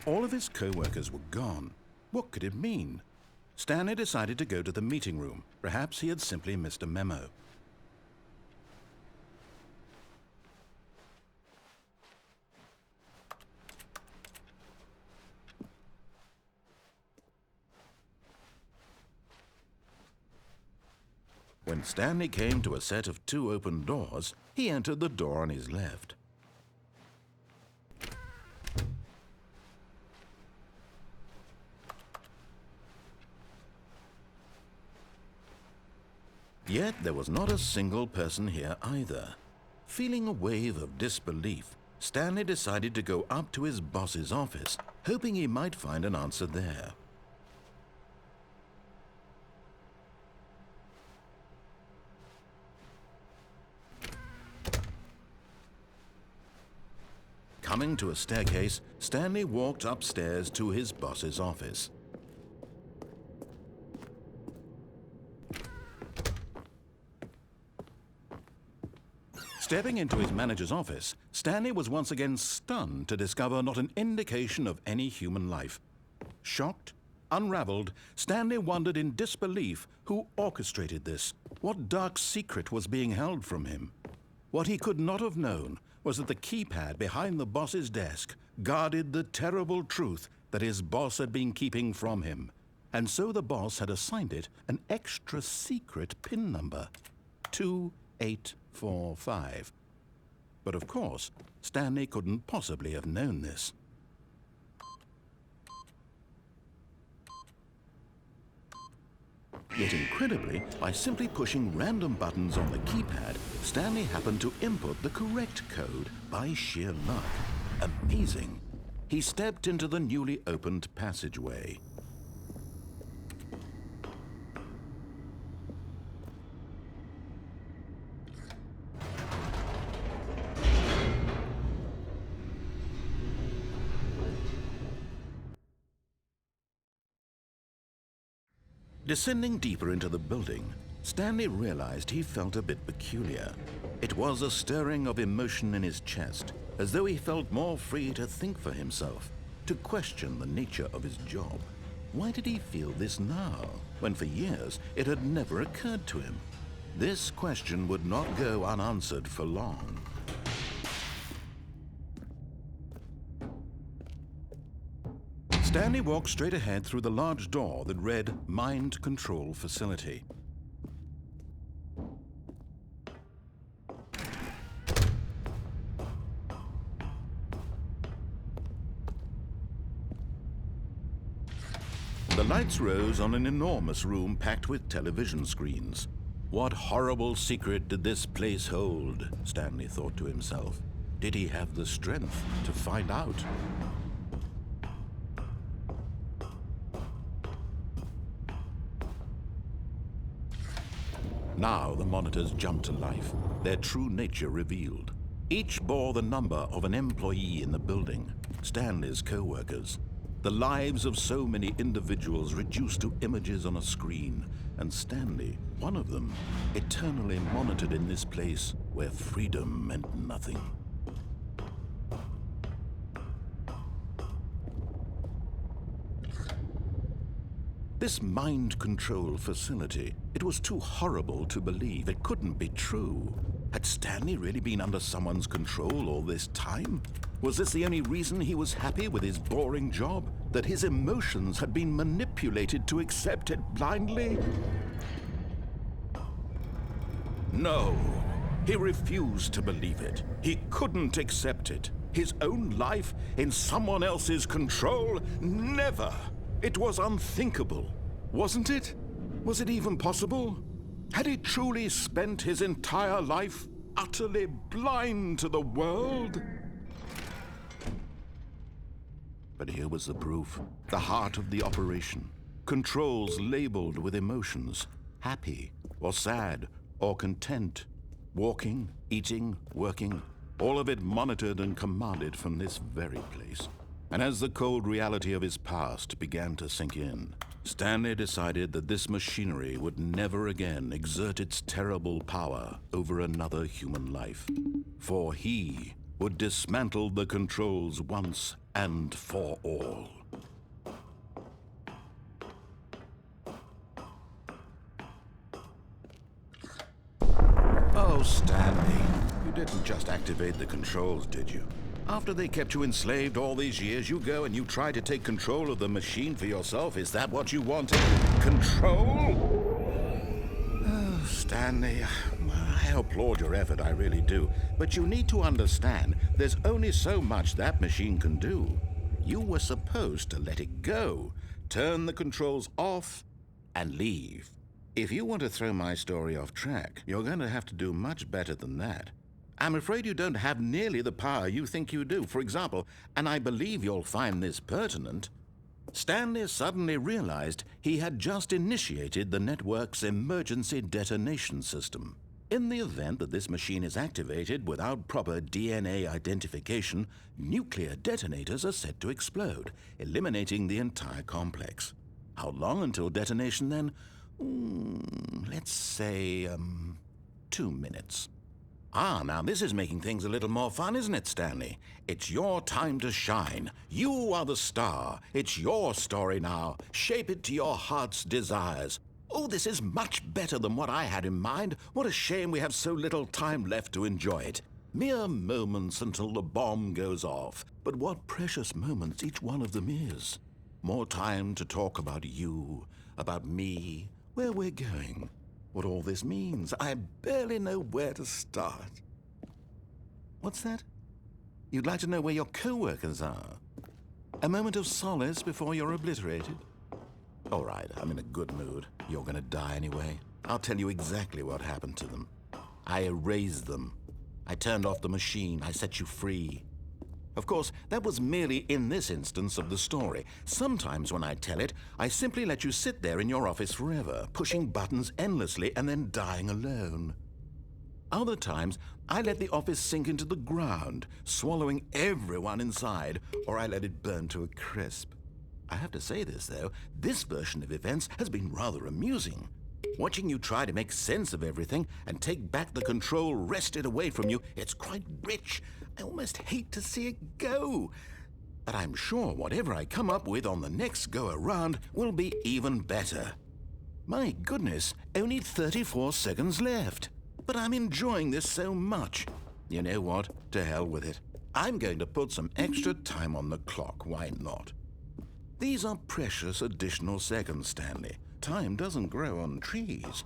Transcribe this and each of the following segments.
All of his co-workers were gone. What could it mean? Stanley decided to go to the meeting room. Perhaps he had simply missed a memo. When Stanley came to a set of 2 open doors, he entered the door on his left. Yet there was not a single person here either. Feeling a wave of disbelief, Stanley decided to go up to his boss's office, hoping he might find an answer there. Coming to a staircase, Stanley walked upstairs to his boss's office. Stepping into his manager's office, Stanley was once again stunned to discover not an indication of any human life. Shocked, unraveled, Stanley wondered in disbelief who orchestrated this. What dark secret was being held from him? What he could not have known was that the keypad behind the boss's desk guarded the terrible truth that his boss had been keeping from him. And so the boss had assigned it an extra secret PIN number, 2845. But of course, Stanley couldn't possibly have known this. Yet incredibly, by simply pushing random buttons on the keypad, Stanley happened to input the correct code by sheer luck. Amazing. He stepped into the newly opened passageway. Descending deeper into the building, Stanley realized he felt a bit peculiar. It was a stirring of emotion in his chest, as though he felt more free to think for himself, to question the nature of his job. Why did he feel this now, when for years it had never occurred to him? This question would not go unanswered for long. Stanley walked straight ahead through the large door that read Mind Control Facility. The lights rose on an enormous room packed with television screens. What horrible secret did this place hold? Stanley thought to himself. Did he have the strength to find out? Now the monitors jumped to life, their true nature revealed. Each bore the number of an employee in the building, Stanley's co-workers. The lives of so many individuals reduced to images on a screen, and Stanley, one of them, eternally monitored in this place where freedom meant nothing. This mind control facility, it was too horrible to believe. It couldn't be true. Had Stanley really been under someone's control all this time? Was this the only reason he was happy with his boring job? That his emotions had been manipulated to accept it blindly? No, he refused to believe it. He couldn't accept it. His own life in someone else's control? Never! It was unthinkable, wasn't it? Was it even possible? Had he truly spent his entire life utterly blind to the world? But here was the proof, the heart of the operation. Controls labeled with emotions, happy or sad or content, walking, eating, working, all of it monitored and commanded from this very place. And as the cold reality of his past began to sink in, Stanley decided that this machinery would never again exert its terrible power over another human life. For he would dismantle the controls once and for all. Oh, Stanley, you didn't just activate the controls, did you? After they kept you enslaved all these years, you go and you try to take control of the machine for yourself. Is that what you wanted? Control? Oh, Stanley, I applaud your effort, I really do. But you need to understand, there's only so much that machine can do. You were supposed to let it go, turn the controls off, and leave. If you want to throw my story off track, you're going to have to do much better than that. I'm afraid you don't have nearly the power you think you do. For example, and I believe you'll find this pertinent, Stanley suddenly realized he had just initiated the network's emergency detonation system. In the event that this machine is activated without proper DNA identification, nuclear detonators are set to explode, eliminating the entire complex. How long until detonation then? Let's say, 2 minutes. Ah, now this is making things a little more fun, isn't it, Stanley? It's your time to shine. You are the star. It's your story now. Shape it to your heart's desires. Oh, this is much better than what I had in mind. What a shame we have so little time left to enjoy it. Mere moments until the bomb goes off. But what precious moments each one of them is. More time to talk about you, about me, where we're going, what all this means. I barely know where to start. What's that? You'd like to know where your co-workers are? A moment of solace before you're obliterated? All right, I'm in a good mood. You're gonna die anyway. I'll tell you exactly what happened to them. I erased them. I turned off the machine. I set you free. Of course, that was merely in this instance of the story. Sometimes when I tell it, I simply let you sit there in your office forever, pushing buttons endlessly and then dying alone. Other times, I let the office sink into the ground, swallowing everyone inside, or I let it burn to a crisp. I have to say this, though, this version of events has been rather amusing. Watching you try to make sense of everything and take back the control wrested away from you, it's quite rich. I almost hate to see it go. But I'm sure whatever I come up with on the next go-around will be even better. My goodness, only 34 seconds left. But I'm enjoying this so much. You know what? To hell with it. I'm going to put some extra time on the clock. Why not? These are precious additional seconds, Stanley. Time doesn't grow on trees.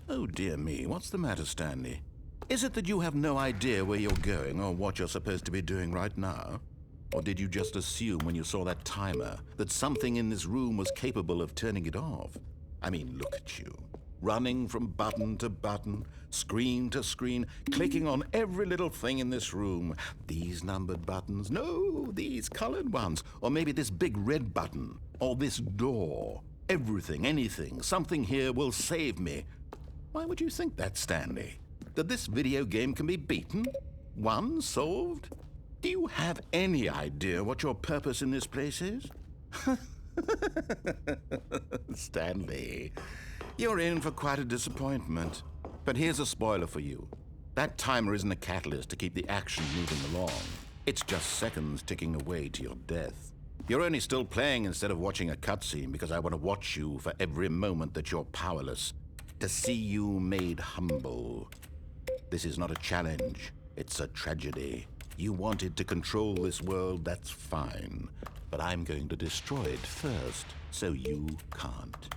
Oh dear me, what's the matter, Stanley? Is it that you have no idea where you're going or what you're supposed to be doing right now? Or did you just assume when you saw that timer that something in this room was capable of turning it off? I mean, look at you. Running from button to button, screen to screen, clicking on every little thing in this room. These numbered buttons, no, these colored ones. Or maybe this big red button, or this door. Everything, anything, something here will save me. Why would you think that, Stanley? That this video game can be beaten? Won? Solved? Do you have any idea what your purpose in this place is? Stanley, you're in for quite a disappointment. But here's a spoiler for you. That timer isn't a catalyst to keep the action moving along. It's just seconds ticking away to your death. You're only still playing instead of watching a cutscene because I want to watch you for every moment that you're powerless. To see you made humble. This is not a challenge. It's a tragedy. You wanted to control this world, that's fine. But I'm going to destroy it first, so you can't.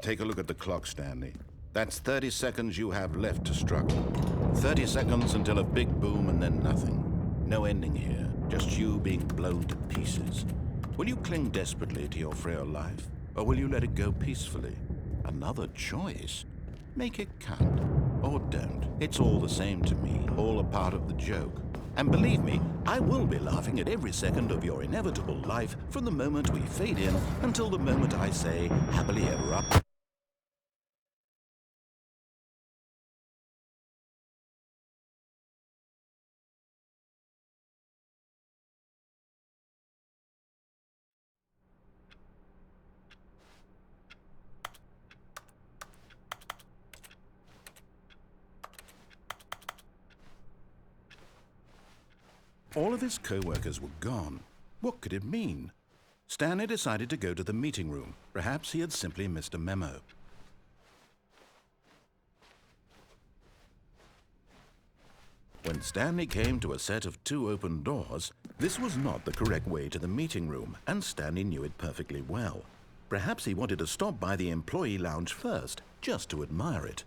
Take a look at the clock, Stanley. That's 30 seconds you have left to struggle. 30 seconds until a big boom and then nothing. No ending here, just you being blown to pieces. Will you cling desperately to your frail life, or will you let it go peacefully? Another choice. Make it count. Or don't. It's all the same to me, all a part of the joke. And believe me, I will be laughing at every second of your inevitable life from the moment we fade in until the moment I say, happily ever after. All of his co-workers were gone. What could it mean? Stanley decided to go to the meeting room. Perhaps he had simply missed a memo. When Stanley came to a set of 2 open doors, this was not the correct way to the meeting room, and Stanley knew it perfectly well. Perhaps he wanted to stop by the employee lounge first, just to admire it.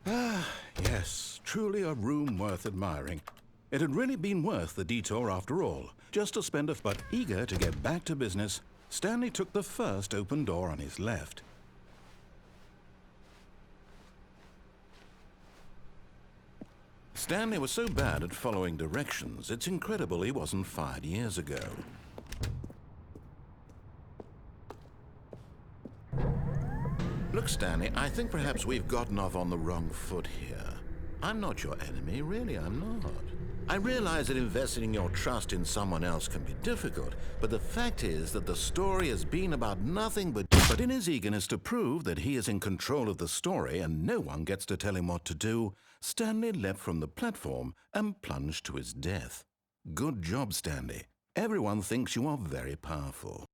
Ah, yes, truly a room worth admiring. It had really been worth the detour after all, just to spend but eager to get back to business, Stanley took the first open door on his left. Stanley was so bad at following directions, it's incredible he wasn't fired years ago. Look, Stanley, I think perhaps we've gotten off on the wrong foot here. I'm not your enemy, really, I'm not. I realize that investing your trust in someone else can be difficult, but the fact is that the story has been about nothing but in his eagerness to prove that he is in control of the story and no one gets to tell him what to do, Stanley leapt from the platform and plunged to his death. Good job, Stanley. Everyone thinks you are very powerful.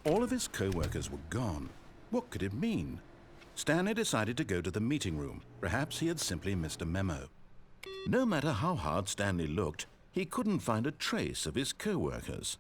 All of his co-workers were gone. What could it mean? Stanley decided to go to the meeting room. Perhaps he had simply missed a memo. No matter how hard Stanley looked, he couldn't find a trace of his co-workers.